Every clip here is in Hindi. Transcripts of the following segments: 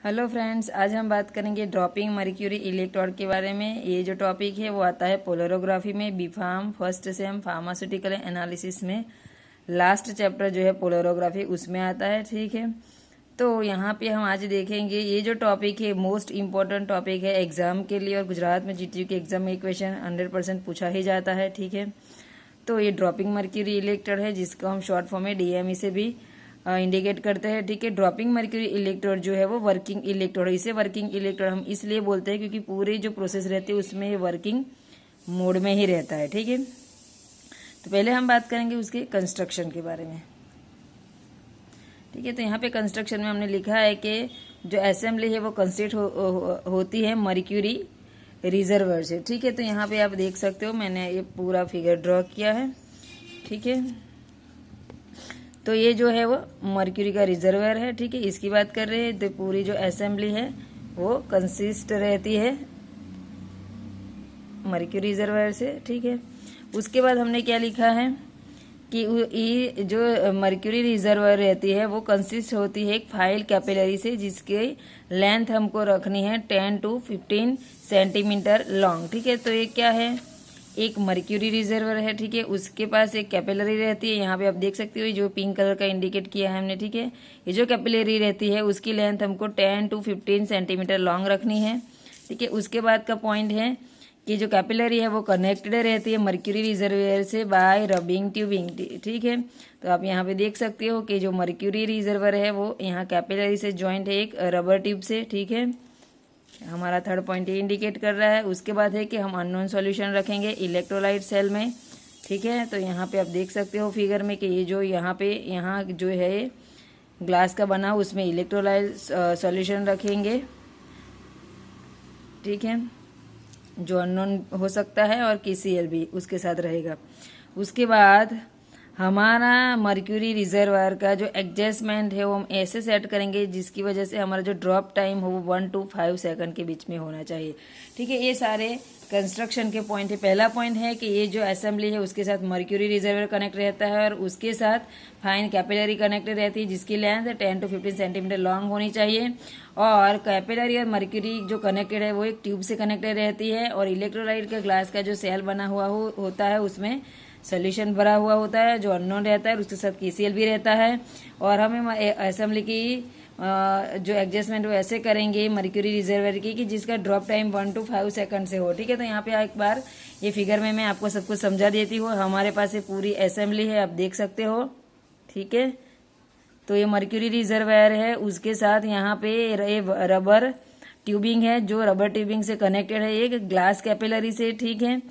हेलो फ्रेंड्स, आज हम बात करेंगे ड्रॉपिंग मर्क्यूरी इलेक्ट्रोड के बारे में। ये जो टॉपिक है वो आता है पोलरोग्राफी में, बीफार्म फर्स्ट सेम फार्मास्यूटिकल एनालिसिस में। लास्ट चैप्टर जो है पोलरोग्राफी उसमें आता है, ठीक है। तो यहाँ पे हम आज देखेंगे ये जो टॉपिक है मोस्ट इम्पोर्टेंट टॉपिक है एग्जाम के लिए, और गुजरात में जीटीयू के एग्जाम में ये क्वेश्चन 100% पूछा ही जाता है, ठीक है। तो ये ड्रॉपिंग मर्क्यूरी इलेक्ट्रोड है, जिसको हम शॉर्ट फॉर्म में डीएमई से भी इंडिकेट करते हैं, ठीक है। ड्रॉपिंग मर्क्यूरी इलेक्ट्रोड जो है वो वर्किंग इलेक्ट्रोड है। इसे वर्किंग इलेक्ट्रोड हम इसलिए बोलते हैं क्योंकि पूरी जो प्रोसेस रहती है उसमें ये वर्किंग मोड में ही रहता है, ठीक है। तो पहले हम बात करेंगे उसके कंस्ट्रक्शन के बारे में, ठीक है। तो यहाँ पे कंस्ट्रक्शन में हमने लिखा है कि जो असेंबली है वो कंसिस्ट होती है मर्क्यूरी रिजर्वर से, ठीक है। तो यहाँ पे आप देख सकते हो मैंने ये पूरा फिगर ड्रॉ किया है, ठीक है। तो ये जो है वो मर्क्यूरी का रिजर्वर है, ठीक है। इसकी बात कर रहे हैं। तो पूरी जो असेंबली है वो कंसिस्ट रहती है मर्क्यूरी रिजर्वर से, ठीक है। उसके बाद हमने क्या लिखा है कि ये जो मर्क्यूरी रिजर्वर रहती है वो कंसिस्ट होती है एक फाइल कैपिलरी से, जिसके लेंथ हमको रखनी है 10 to 15 सेंटीमीटर लॉन्ग, ठीक है। तो ये क्या है, एक मर्क्यूरी रिजर्वर है, ठीक है। उसके पास एक कैपिलरी रहती है, यहाँ पे आप देख सकते हो जो पिंक कलर का इंडिकेट किया है हमने, ठीक है। ये जो कैपिलरी रहती है उसकी लेंथ हमको 10 to 15 सेंटीमीटर लॉन्ग रखनी है, ठीक है। उसके बाद का पॉइंट है कि जो कैपिलरी है वो कनेक्टेड रहती है मर्क्यूरी रिजर्वर से बाय रबिंग ट्यूबिंग, ठीक है। तो आप यहाँ पे देख सकते हो कि जो मर्क्यूरी रिजर्वर है वो यहाँ कैपिलरी से ज्वाइंट है एक रबर ट्यूब से, ठीक है। हमारा थर्ड पॉइंट ये इंडिकेट कर रहा है। उसके बाद है कि हम अननोन सॉल्यूशन रखेंगे इलेक्ट्रोलाइट सेल में, ठीक है। तो यहाँ पे आप देख सकते हो फिगर में कि ये जो यहाँ जो है ग्लास का बना उसमें इलेक्ट्रोलाइट सॉल्यूशन रखेंगे, ठीक है, जो अननोन हो सकता है, और KCl भी उसके साथ रहेगा। उसके बाद हमारा मर्क्यूरी रिजर्वर का जो एडजस्टमेंट है वो हम ऐसे सेट करेंगे जिसकी वजह से हमारा जो ड्रॉप टाइम हो वो 1 to 5 सेकंड के बीच में होना चाहिए, ठीक है। ये सारे कंस्ट्रक्शन के पॉइंट है। पहला पॉइंट है कि ये जो असेंबली है उसके साथ मर्क्यूरी रिजर्वर कनेक्ट रहता है, और उसके साथ फाइन कैपिलरी कनेक्टेड रहती है जिसकी लेंथ 10 to 15 सेंटीमीटर लॉन्ग होनी चाहिए। और कैपिलरी और मर्क्यूरी जो कनेक्टेड है वो एक ट्यूब से कनेक्टेड रहती है, और इलेक्ट्रोलाइट का ग्लास का जो सेल बना हुआ होता है उसमें सोल्यूशन भरा हुआ होता है जो अननोन रहता है, उसके साथ KCl भी रहता है। और हमें असेंबली की जो एडजस्टमेंट वो ऐसे करेंगे मर्क्यूरी रिजर्वर की कि जिसका ड्रॉप टाइम 1 to 5 सेकंड से हो, ठीक है। तो यहाँ पे एक बार ये फिगर में मैं आपको सब कुछ समझा देती हूँ। हमारे पास ये पूरी असेंबली है, आप देख सकते हो, ठीक है। तो ये मर्क्यूरी रिजर्वर है, उसके साथ यहाँ पे रबर ट्यूबिंग है जो रबर ट्यूबिंग से कनेक्टेड है एक ग्लास कैपिलरी से, ठीक है।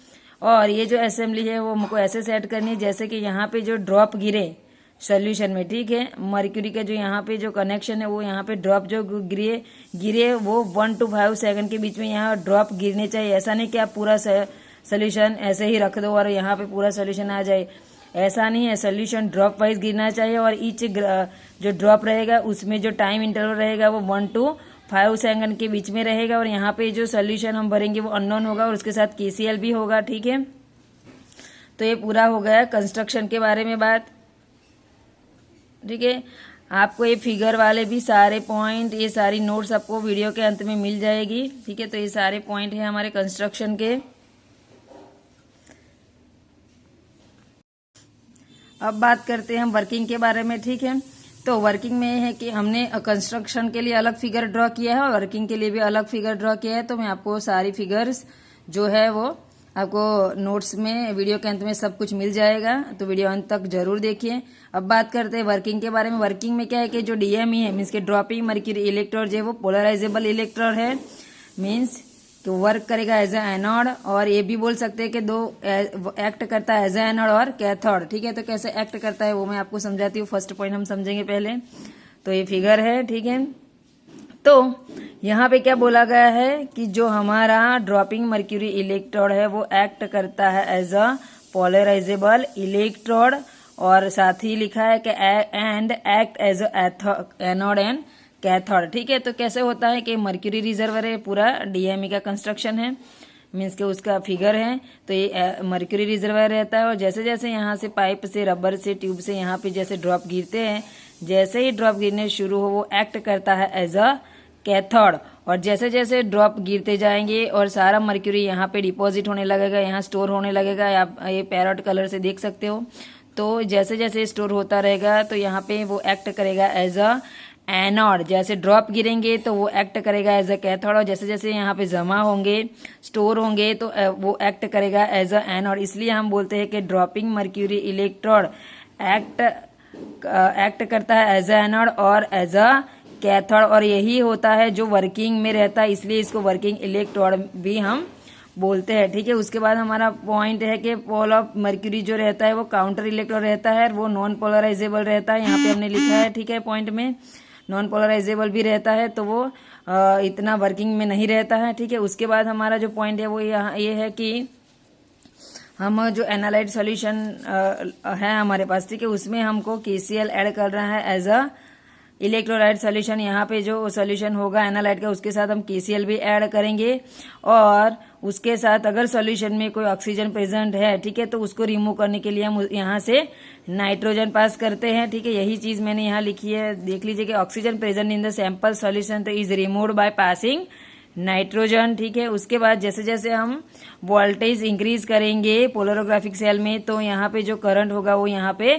और ये जो असेंबली है वो हमको ऐसे सेट करनी है जैसे कि यहाँ पे जो ड्रॉप गिरे सोल्यूशन में, ठीक है। मर्क्यूरी का जो यहाँ पे जो कनेक्शन है वो यहाँ पे ड्रॉप जो गिरे वो 1 to 5 सेकंड के बीच में यहाँ ड्रॉप गिरने चाहिए। ऐसा नहीं कि आप पूरा सोल्यूशन ऐसे ही रख दो और यहाँ पे पूरा सोल्यूशन आ जाए, ऐसा नहीं है। सोल्यूशन ड्रॉप वाइज गिरना चाहिए, और ईच जो ड्रॉप रहेगा उसमें जो टाइम इंटरवल रहेगा वो 1 to 5 सेकंड के बीच में रहेगा। और यहाँ पे जो सोल्यूशन हम भरेंगे वो अननोन होगा और उसके साथ KCl भी होगा, ठीक है। तो ये पूरा हो गया कंस्ट्रक्शन के बारे में बात, ठीक है। आपको ये फिगर वाले भी सारे पॉइंट, ये सारी नोट्स आपको वीडियो के अंत में मिल जाएगी, ठीक है। तो ये सारे पॉइंट है हमारे कंस्ट्रक्शन के। अब बात करते हैं हम वर्किंग के बारे में, ठीक है। तो वर्किंग में है कि हमने कंस्ट्रक्शन के लिए अलग फिगर ड्रॉ किया है और वर्किंग के लिए भी अलग फिगर ड्रॉ किया है। तो मैं आपको सारी फिगर्स जो है वो आपको नोट्स में वीडियो के अंत में सब कुछ मिल जाएगा, तो वीडियो अंत तक जरूर देखिए। अब बात करते हैं वर्किंग के बारे में। वर्किंग में क्या है कि जो DME है मीन्स के ड्रॉपिंग मर्क्यूरी इलेक्ट्रोड जो है वो पोलराइजेबल इलेक्ट्रोड है, मीन्स तो वर्क करेगा एज ए एनोड, और ये भी बोल सकते हैं कि दो एक्ट करता है एज ए एनोड और कैथोड, ठीक है। तो कैसे एक्ट करता है वो मैं आपको समझाती हूँ। फर्स्ट पॉइंट हम समझेंगे पहले। तो ये फिगर है, ठीक है। तो यहाँ पे क्या बोला गया है कि जो हमारा ड्रॉपिंग मर्क्यूरी इलेक्ट्रोड है वो एक्ट करता है एज अ पोलराइजेबल इलेक्ट्रोड, और साथ ही लिखा है कि and act as anode and cathode, ठीक है। तो कैसे होता है कि मर्क्यूरी रिजर्वर है, पूरा DME का कंस्ट्रक्शन है, मीन्स के उसका फिगर है। तो ये मर्क्यूरी रिजर्वर रहता है, और जैसे जैसे यहाँ से पाइप से रबर से ट्यूब से यहाँ पे जैसे ड्रॉप गिरते हैं, जैसे ही ड्रॉप गिरने शुरू हो वो एक्ट करता है एज अ कैथोड। और जैसे जैसे ड्रॉप गिरते जाएंगे और सारा मर्क्यूरी यहाँ पे डिपॉजिट होने लगेगा, यहाँ स्टोर होने लगेगा। आप ये पैरोट कलर से देख सकते हो। तो जैसे जैसे स्टोर होता रहेगा तो यहाँ पे वो एक्ट करेगा एज अ एनोड। जैसे ड्रॉप गिरेंगे तो वो एक्ट करेगा एज अ कैथोड, और जैसे जैसे यहाँ पे जमा होंगे, स्टोर होंगे, तो वो एक्ट करेगा एज अ एनोड। इसलिए हम बोलते हैं कि ड्रॉपिंग मर्क्यूरी इलेक्ट्रोड एक्ट करता है एज अ एनोड और एज अ कैथोड, और यही होता है जो वर्किंग में रहता है, इसलिए इसको वर्किंग इलेक्ट्रोड भी हम बोलते हैं। ठीक है, उसके बाद हमारा पॉइंट है कि पोल ऑफ मर्क्यूरी जो रहता है वो काउंटर इलेक्ट्रोड रहता है, वो नॉन पोलराइजेबल रहता है। यहाँ पे हमने लिखा है, ठीक है, पॉइंट में नॉन पोलराइजेबल भी रहता है, तो वो इतना वर्किंग में नहीं रहता है। ठीक है, उसके बाद हमारा जो पॉइंट है वो यहाँ ये है कि हम जो एनालाइट सॉल्यूशन है हमारे पास, ठीक है, उसमें हमको KCl ऐड कर रहा है एज अ इलेक्ट्रोलाइट सॉल्यूशन। यहाँ पे जो सॉल्यूशन होगा एनालाइट का, उसके साथ हम KCl भी ऐड करेंगे, और उसके साथ अगर सॉल्यूशन में कोई ऑक्सीजन प्रेजेंट है, ठीक है, तो उसको रिमूव करने के लिए हम यहाँ से नाइट्रोजन पास करते हैं। ठीक है, यही चीज मैंने यहाँ लिखी है, देख लीजिए कि oxygen present in the sample solution तो is removed by passing nitrogen. ठीक है, उसके बाद जैसे जैसे हम वोल्टेज इंक्रीज करेंगे पोलरोग्राफिक सेल में, तो यहाँ पे जो करंट होगा वो यहाँ पे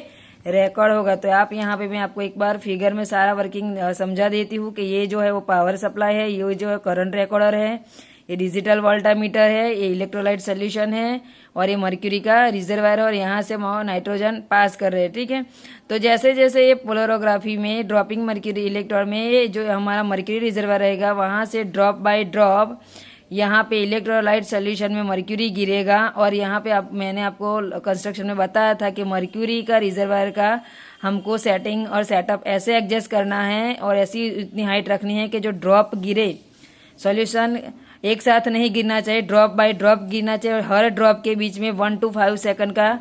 रिकॉर्ड होगा। तो आप यहाँ पे मैं आपको एक बार फिगर में सारा वर्किंग समझा देती हूँ कि ये जो है वो पावर सप्लाई है, ये जो है करंट रिकॉर्डर है, ये डिजिटल वोल्टामीटर है, ये इलेक्ट्रोलाइट सोल्यूशन है, और ये मर्क्यूरी का रिजर्वायर है, और यहाँ से हम नाइट्रोजन पास कर रहे हैं। ठीक है, तो जैसे जैसे ये पोलरोग्राफी में ड्रॉपिंग मर्क्यूरी इलेक्ट्रोड में जो हमारा मर्क्यूरी रिजर्वायर रहेगा, वहां से ड्रॉप बाय ड्रॉप यहाँ पे इलेक्ट्रोलाइट सोल्यूशन में मर्क्यूरी गिरेगा। और यहाँ पे मैंने आपको कंस्ट्रक्शन में बताया था कि मर्क्यूरी का रिजर्वायर का हमको सेटिंग और सेटअप ऐसे एडजस्ट करना है और ऐसी इतनी हाइट रखनी है कि जो ड्रॉप गिरे, सॉल्यूशन एक साथ नहीं गिरना चाहिए, ड्रॉप बाय ड्रॉप गिरना चाहिए, और हर ड्रॉप के बीच में 1 to 5 सेकंड का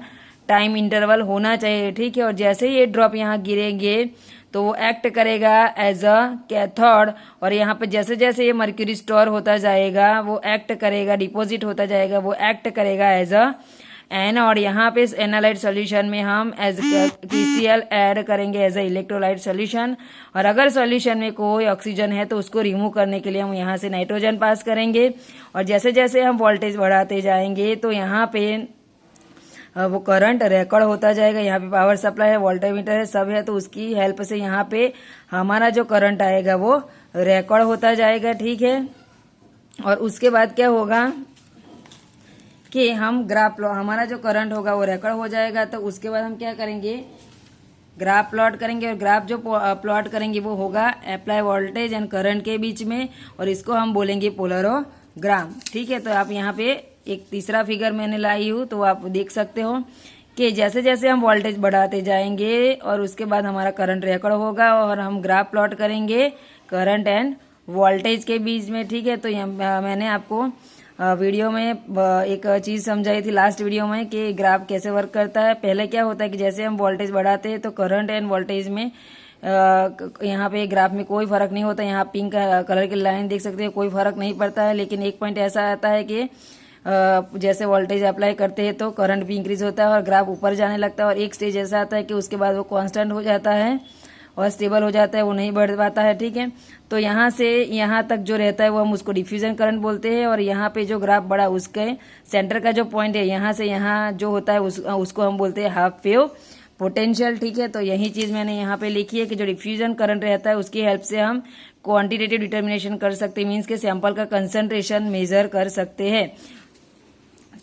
टाइम इंटरवल होना चाहिए। ठीक है, और जैसे ये ड्रॉप यहाँ गिरेंगे तो वो एक्ट करेगा एज अ कैथोड, और यहाँ पे जैसे जैसे ये मर्क्यूरी स्टोर होता जाएगा वो एक्ट करेगा, डिपॉजिट होता जाएगा, वो एक्ट करेगा एज अ एनोड। यहाँ पे इस एनालाइट सॉल्यूशन में हम एज KCl ऐड करेंगे एज अ इलेक्ट्रोलाइट सॉल्यूशन, और अगर सॉल्यूशन में कोई ऑक्सीजन है तो उसको रिमूव करने के लिए हम यहाँ से नाइट्रोजन पास करेंगे। और जैसे जैसे हम वोल्टेज बढ़ाते जाएंगे तो यहाँ पे वो करंट रिकॉर्ड होता जाएगा। यहाँ पे पावर सप्लाई है, वोल्टामीटर है, सब है, तो उसकी हेल्प से यहाँ पे हमारा जो करंट आएगा वो रिकॉर्ड होता जाएगा। ठीक है, और उसके बाद क्या होगा कि हम ग्राफ हमारा जो करंट होगा वो रिकॉर्ड हो जाएगा। तो उसके बाद हम क्या करेंगे, ग्राफ प्लॉट करेंगे, और ग्राफ जो प्लॉट करेंगे वो होगा अप्लाई वोल्टेज एंड करंट के बीच में, और इसको हम बोलेंगे पोलरोग्राम। ठीक है, तो आप यहाँ पे एक तीसरा फिगर मैंने लाई हूँ, तो आप देख सकते हो कि जैसे जैसे हम वोल्टेज बढ़ाते जाएंगे और उसके बाद हमारा करंट रिकॉर्ड होगा, और हम ग्राफ प्लॉट करेंगे करंट एंड वोल्टेज के बीच में। ठीक है, तो मैंने आपको वीडियो में एक चीज समझाई थी लास्ट वीडियो में कि ग्राफ कैसे वर्क करता है। पहले क्या होता है कि जैसे हम वोल्टेज बढ़ाते हैं तो करंट एंड वोल्टेज में यहाँ पे ग्राफ में कोई फर्क नहीं होता। यहाँ पिंक कलर की लाइन देख सकते हैं, कोई फर्क नहीं पड़ता है। लेकिन एक पॉइंट ऐसा आता है कि जैसे वोल्टेज अप्लाई करते हैं तो करंट भी इंक्रीज होता है और ग्राफ ऊपर जाने लगता है, और एक स्टेज ऐसा आता है कि उसके बाद वो कांस्टेंट हो जाता है और स्टेबल हो जाता है, वो नहीं बढ़ पाता है। ठीक है, तो यहाँ से यहाँ तक जो रहता है वो हम उसको डिफ्यूजन करंट बोलते हैं, और यहाँ पे जो ग्राफ बढ़ा उसके सेंटर का जो पॉइंट है यहाँ से यहाँ जो होता है उसको हम बोलते हैं हाफ वेव पोटेंशियल। ठीक है, तो यही चीज मैंने यहाँ पे लिखी है कि जो डिफ्यूजन करंट रहता है उसकी हेल्प से हम क्वांटिटेटिव डिटर्मिनेशन कर सकते हैं, मीन्स के सैंपल का कंसंट्रेशन मेजर कर सकते हैं।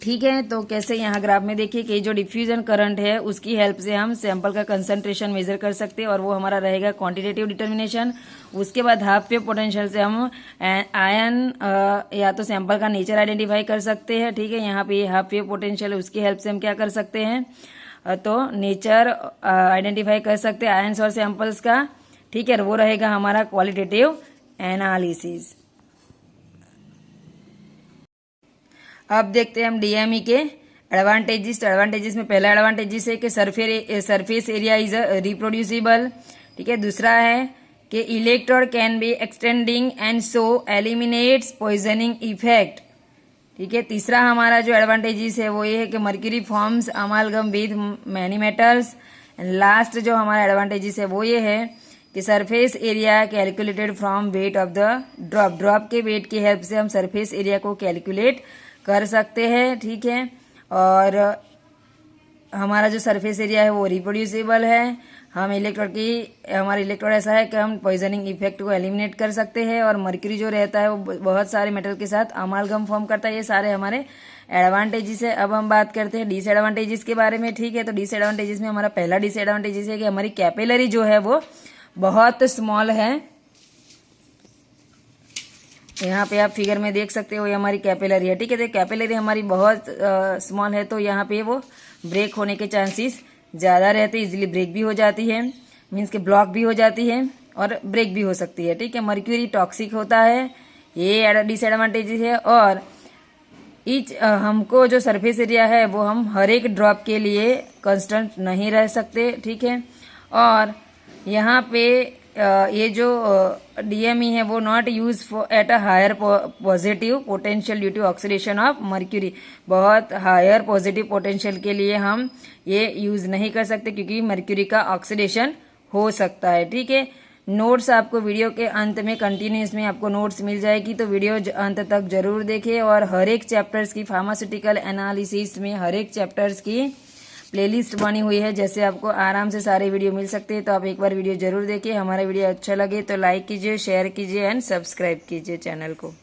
ठीक है, तो कैसे यहाँ ग्राफ में देखिए कि जो डिफ्यूजन करंट है उसकी हेल्प से हम सैंपल का कंसंट्रेशन मेजर कर सकते हैं, और वो हमारा रहेगा क्वांटिटेटिव डिटर्मिनेशन। उसके बाद हाफ वेव पोटेंशियल से हम आयन या तो सैंपल का नेचर आइडेंटिफाई कर सकते हैं। ठीक है, यहाँ पे हाफ वेव पोटेंशियल उसकी हेल्प से हम क्या कर सकते हैं, तो नेचर आइडेंटिफाई कर सकते हैं आयंस और सैंपल्स का। ठीक है, वो रहेगा हमारा क्वालिटेटिव एनालिसिस। अब देखते हैं हम डीएमई के एडवांटेजेस। एडवांटेजेस में पहला एडवांटेजेस है कि सरफेस एरिया इज रिप्रोड्यूसिबल। ठीक है, दूसरा है कि electrode can be extending and so eliminates poisoning effect. ठीक है, तीसरा हमारा जो एडवांटेजेस है वो ये है कि mercury forms अमालगम with many metals. Last जो हमारा एडवांटेजेस है वो ये है कि surface area calculated from weight of the drop, drop के वेट की हेल्प से हम सरफेस एरिया को कैलकुलेट कर सकते हैं, ठीक है। और हमारा जो सरफेस एरिया है वो रिप्रोड्यूसिबल है। हम हमारा इलेक्ट्रोड ऐसा है कि हम पॉइजनिंग इफेक्ट को एलिमिनेट कर सकते हैं। और मर्क्यूरी जो रहता है वो बहुत सारे मेटल के साथ अमालगम फॉर्म करता है। ये सारे हमारे एडवांटेजेस है। अब हम बात करते हैं डिसएडवांटेजेस के बारे में, ठीक है। तो डिसएडवांटेजेस में हमारा पहला डिसएडवांटेजेस है कि हमारी कैपिलरी जो है वो बहुत स्मॉल है। यहाँ पे आप फिगर में देख सकते हो, ये हमारी कैपिलरी है, ठीक है। तो कैपिलरी हमारी बहुत स्मॉल है, तो यहाँ पे वो ब्रेक होने के चांसेस ज्यादा रहते हैं, इजीली ब्रेक भी हो जाती है, मीन्स के ब्लॉक भी हो जाती है और ब्रेक भी हो सकती है, ठीक है। मर्क्यूरी टॉक्सिक होता है, ये डिसएडवांटेजेस है। और हमको जो सरफेस एरिया है वो हम हर एक ड्रॉप के लिए कांस्टेंट नहीं रह सकते, ठीक है। और यहाँ पे ये जो DME है वो not use at a higher positive potential due to oxidation of mercury, बहुत हायर पॉजिटिव पोटेंशियल के लिए हम ये यूज नहीं कर सकते क्योंकि मर्क्यूरी का ऑक्सीडेशन हो सकता है, ठीक है। नोट्स आपको वीडियो के अंत में कंटिन्यूस में आपको नोट्स मिल जाएगी, तो वीडियो अंत तक जरूर देखें। और हर एक चैप्टर्स की फार्मास्यूटिकल एनालिसिस में हर एक चैप्टर्स की प्लेलिस्ट बनी हुई है, जैसे आपको आराम से सारे वीडियो मिल सकते हैं। तो आप एक बार वीडियो जरूर देखिए। हमारा वीडियो अच्छा लगे तो लाइक कीजिए, शेयर कीजिए एंड सब्सक्राइब कीजिए चैनल को।